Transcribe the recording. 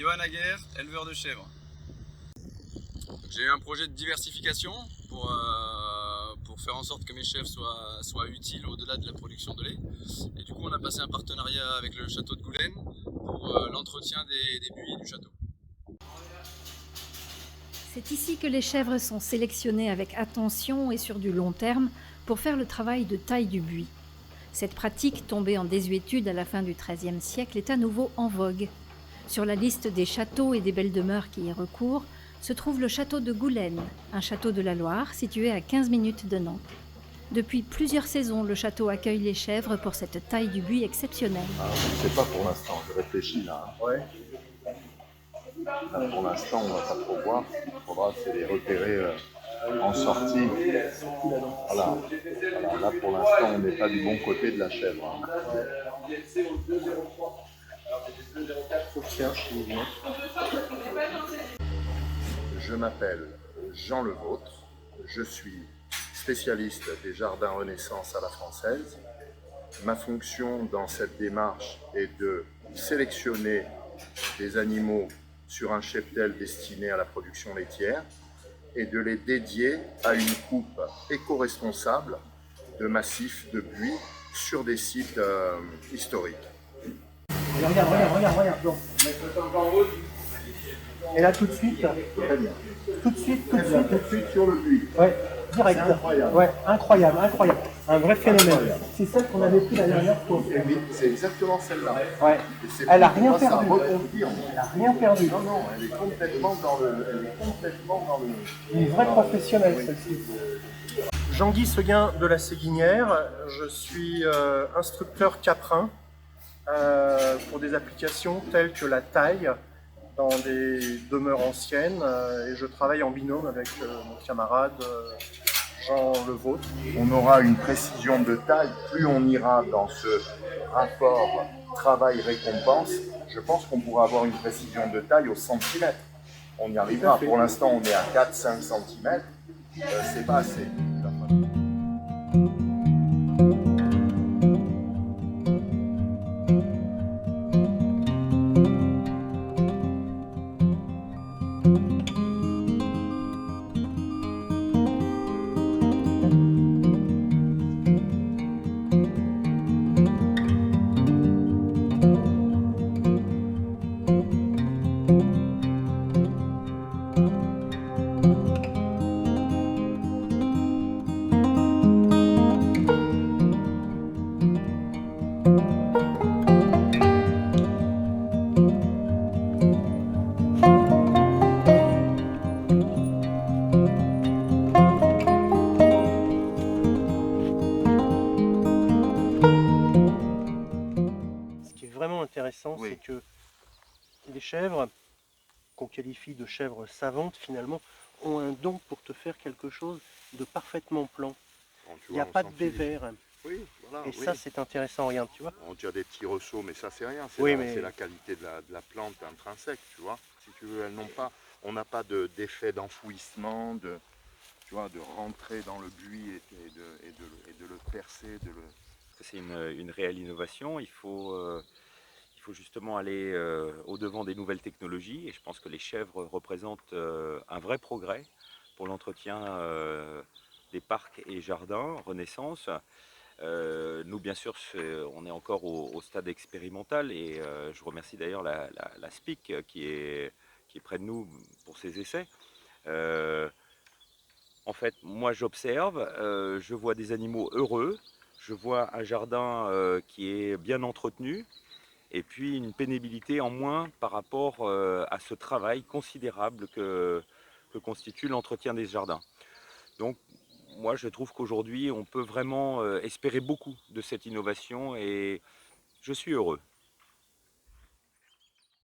Johan Aguerre, éleveur de chèvres. J'ai un projet de diversification pour faire en sorte que mes chèvres soient utiles au-delà de la production de lait. Et du coup, on a passé un partenariat avec le château de Goulaine pour l'entretien des buis du château. C'est ici que les chèvres sont sélectionnées avec attention et sur du long terme pour faire le travail de taille du buis. Cette pratique, tombée en désuétude à la fin du XIIIe siècle, est à nouveau en vogue. Sur la liste des châteaux et des belles demeures qui y recourent, se trouve le château de Goulaine, un château de la Loire situé à 15 minutes de Nantes. Depuis plusieurs saisons, le château accueille les chèvres pour cette taille du buis exceptionnelle. Je ne sais pas pour l'instant, je réfléchis là. Ouais. Là, pour l'instant, on ne va pas trop voir. Ce qu'il faudra, c'est les repérer en sortie. Voilà. Là, pour l'instant, on n'est pas du bon côté de la chèvre. Je m'appelle Jean Levôtre. Je suis spécialiste des jardins Renaissance à la française. Ma fonction dans cette démarche est de sélectionner des animaux sur un cheptel destiné à la production laitière et de les dédier à une coupe éco-responsable de massifs de buis sur des sites historiques. Regarde. Donc. Et là tout de suite, Très bien. tout de suite Sur le buis. ouais, direct. C'est incroyable. Ouais, incroyable. Un vrai phénomène. C'est celle qu'on avait pris la dernière fois. Oui, c'est exactement celle-là. Ouais. Et c'est Elle a pour rien moi, ça perdu. reconfirme. Elle a rien perdu. Non, elle est complètement dans le. Une vraie professionnelle celle-ci. Jean-Guy Seguin de la Séguinière, je suis instructeur caprin pour des applications telles que la taille dans des demeures anciennes et je travaille en binôme avec mon camarade Jean Levôtre. On aura une précision de taille, plus on ira dans ce rapport travail-récompense, je pense qu'on pourra avoir une précision de taille au centimètre. On y arrivera. Pour l'instant, on est à 4-5 cm. C'est pas assez. Ce qui est vraiment intéressant, Oui. c'est que les chèvres, qu'on qualifie de chèvres savantes finalement, ont un don pour te faire quelque chose de parfaitement plan. Il n'y a pas de dévers. Oui, voilà. Et ça, c'est intéressant, regarde, tu vois. On tire des petits ressauts, mais ça, c'est rien. Oui, C'est mais- la qualité de la plante intrinsèque, tu vois. Si tu veux, on n'a pas d'effet d'enfouissement, de rentrer dans le buis et de le percer, C'est une réelle innovation. Il faut justement aller au-devant des nouvelles technologies et je pense que les chèvres représentent un vrai progrès pour l'entretien des parcs et jardins Renaissance. Nous, bien sûr, on est encore au stade expérimental et je remercie d'ailleurs la SPIC qui est près de nous pour ces essais. En fait, moi j'observe, je vois des animaux heureux, je vois un jardin qui est bien entretenu et puis une pénibilité en moins par rapport à ce travail considérable que constitue l'entretien des jardins. Donc moi je trouve qu'aujourd'hui on peut vraiment espérer beaucoup de cette innovation et je suis heureux.